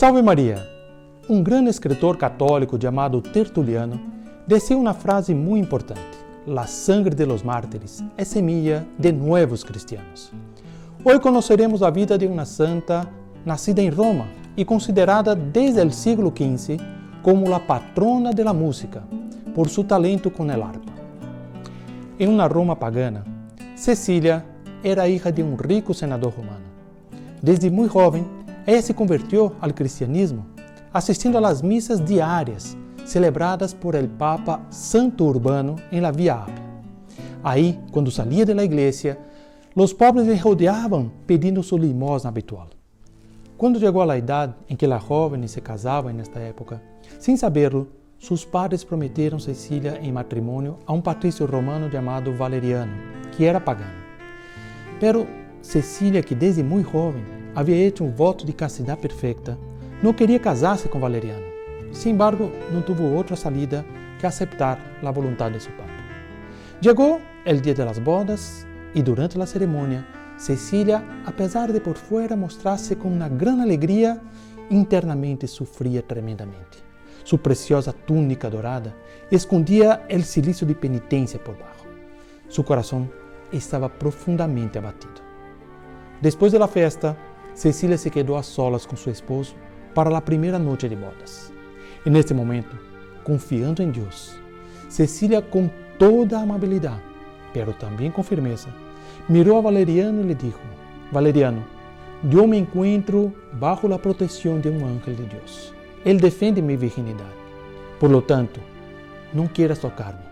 Salve Maria! Um grande escritor católico chamado Tertuliano decía una frase muy importante: la sangre de los mártires es semilla de nuevos cristianos. Hoy conoceremos la vida de una santa nacida en Roma y considerada desde el siglo XV como la patrona de la música por su talento con el arpa. En una Roma pagana, Cecilia era hija de un rico senador romano. Desde muy joven, ella se convirtió al cristianismo, asistiendo a las misas diarias celebradas por el Papa Santo Urbano en la Vía Appia. Ahí, cuando salía de la iglesia, los pobres le rodeaban pidiendo su limosna habitual. Cuando llegó a la edad en que la joven se casaba en esta época, sin saberlo, sus padres prometieron Cecilia en matrimonio a un patricio romano llamado Valeriano, que era pagano. Pero Cecilia, que desde muy joven había hecho un voto de castidad perfecta, no quería casarse con Valeriano. Sin embargo, no tuvo otra salida que aceptar la voluntad de su padre. Llegó el día de las bodas y durante la ceremonia, Cecilia, a pesar de por fuera mostrarse con una gran alegría, internamente sufría tremendamente. Su preciosa túnica dorada escondía el cilicio de penitencia por bajo. Su corazón estaba profundamente abatido. Después de la fiesta, Cecilia se quedó a solas con su esposo para la primera noche de bodas. En este momento, confiando en Dios, Cecilia con toda amabilidad, pero también con firmeza, miró a Valeriano y le dijo: Valeriano, yo me encuentro bajo la protección de un ángel de Dios. Él defiende mi virginidad. Por lo tanto, no quieras tocarme,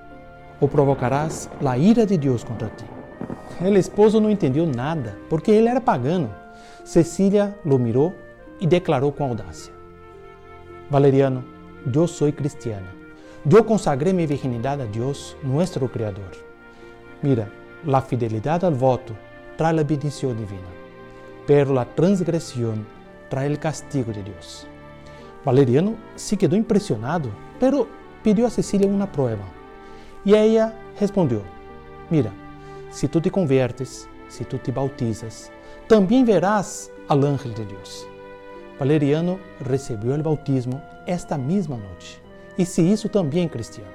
o provocarás la ira de Dios contra ti. El esposo no entendió nada, porque él era pagano. Cecilia lo miró y declaró con audacia: Valeriano, yo soy cristiana. Yo consagré mi virginidad a Dios, nuestro Creador. Mira, la fidelidad al voto trae la bendición divina, pero la transgresión trae el castigo de Dios. Valeriano se quedó impresionado, pero pidió a Cecilia una prueba. Y ella respondió: mira, si tú te conviertes, si tú te bautizas, también verás al ángel de Dios. Valeriano recibió el bautismo esta misma noche y se hizo también cristiano.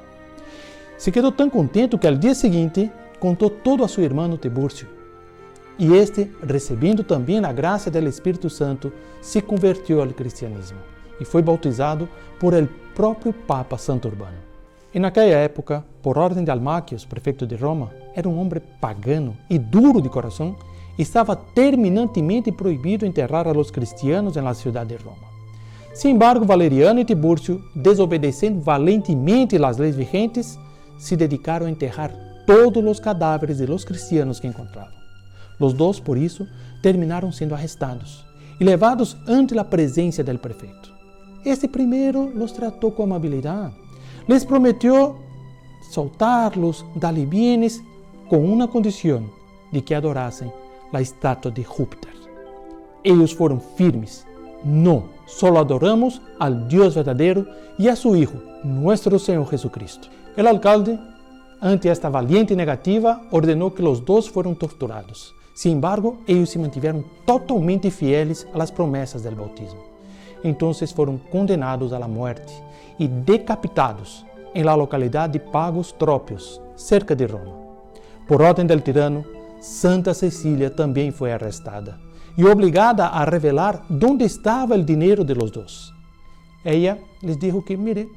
Se quedó tan contento que al día siguiente contó todo a su hermano Tiburcio. Y este, recibiendo también la gracia del Espíritu Santo, se convirtió al cristianismo y fue bautizado por el propio Papa Santo Urbano. En aquella época, por orden de Almaquios, prefecto de Roma, era un hombre pagano y duro de corazón. Estaba terminantemente prohibido enterrar a los cristianos en la ciudad de Roma. Sin embargo, Valeriano y Tiburcio, desobedeciendo valentemente las leyes vigentes, se dedicaron a enterrar todos los cadáveres de los cristianos que encontraban. Los dos, por eso, terminaron siendo arrestados y llevados ante la presencia del prefecto. Este primero los trató con amabilidad. Les prometió soltarlos, darle bienes, con una condición de que adorasen la estatua de Júpiter. Ellos fueron firmes. No, solo adoramos al Dios verdadero y a su Hijo, nuestro Señor Jesucristo. El alcalde, ante esta valiente negativa, ordenó que los dos fueran torturados. Sin embargo, ellos se mantuvieron totalmente fieles a las promesas del bautismo. Entonces fueron condenados a la muerte y decapitados en la localidad de Pagos Tropios, cerca de Roma. Por orden del tirano, Santa Cecilia también fue arrestada y obligada a revelar dónde estaba el dinero de los dos. Ella les dijo que, mire,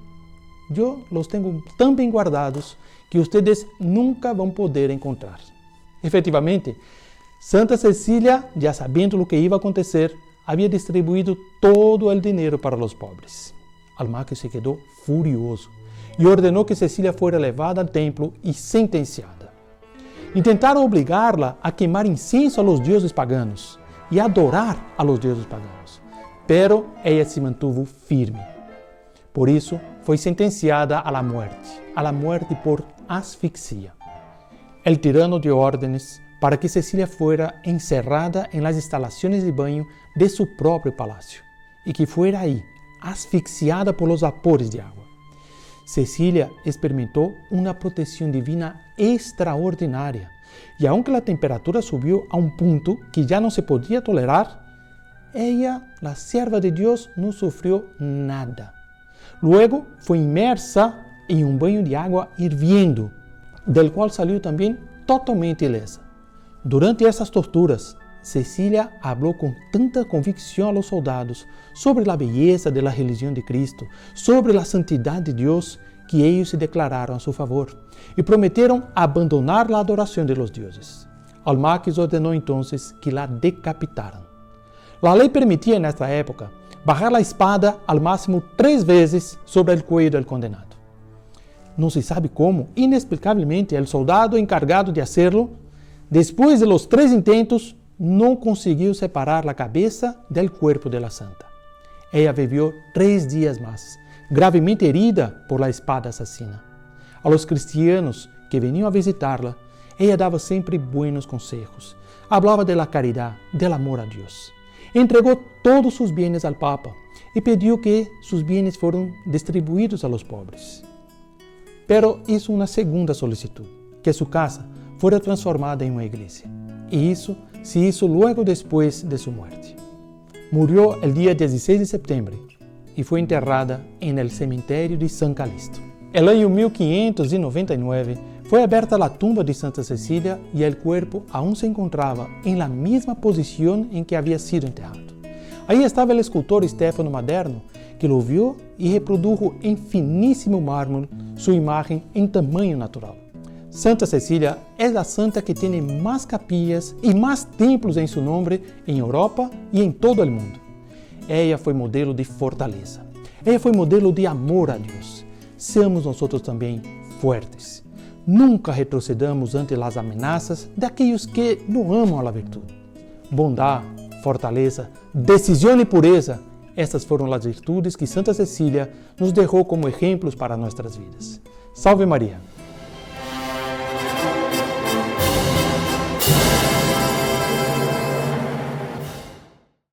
yo los tengo tan bien guardados que ustedes nunca van a poder encontrar. Efectivamente, Santa Cecilia, ya sabiendo lo que iba a acontecer, había distribuido todo el dinero para los pobres. Almaquio se quedó furioso y ordenó que Cecilia fuera llevada al templo y sentenciada. Intentaron obligarla a quemar incienso a los dioses paganos y a adorar a los dioses paganos, pero ella se mantuvo firme. Por eso fue sentenciada a la muerte por asfixia. El tirano dio órdenes para que Cecilia fuera encerrada en las instalaciones de baño de su propio palacio y que fuera ahí, asfixiada por los vapores de agua. Cecilia experimentó una protección divina extraordinaria y aunque la temperatura subió a un punto que ya no se podía tolerar, ella, la sierva de Dios, no sufrió nada. Luego fue inmersa en un baño de agua hirviendo, del cual salió también totalmente ilesa. Durante essas torturas, Cecília habló com tanta convicção a los soldados sobre a beleza de la religião de Cristo, sobre la santidade de Deus, que ellos se declararam a su favor e prometeram abandonar la adoração de los dioses. Almaquis ordenou entonces que la decapitaran. La lei permitia nesta época bajar la espada al máximo 3 vezes sobre el cuello del condenado. Não se sabe como, inexplicavelmente, el soldado encargado de hacerlo, después de los 3 intentos, não conseguiu separar a cabeça del cuerpo de la santa. Ella vivió 3 dias mais, gravemente herida por la espada assassina. A los cristianos que veniam a visitarla, ella dava sempre buenos consejos. Hablava de la caridad, del amor a Dios. Entregou todos sus bienes al Papa e pediu que sus bienes foram distribuídos a los pobres. Pero hizo una segunda solicitud, que su casa fuera transformada en una iglesia. Y eso se hizo luego después de su muerte. Murió el día 16 de septiembre y fue enterrada en el cementerio de San Calixto. El año 1599 fue abierta la tumba de Santa Cecília y el cuerpo aún se encontraba en la misma posición en que había sido enterrado. Ahí estaba el escultor Stefano Maderno, que lo vio y reprodujo en finísimo mármol su imagen en tamaño natural. Santa Cecília é a santa que tem mais capillas e mais templos em seu nome em Europa e em todo o mundo. Ela foi modelo de fortaleza. Ela foi modelo de amor a Deus. Seamos nós também fortes. Nunca retrocedamos ante as ameaças daqueles que não amam a virtude. Bondade, fortaleza, decisão e pureza, essas foram as virtudes que Santa Cecília nos deixou como exemplos para nossas vidas. Salve Maria!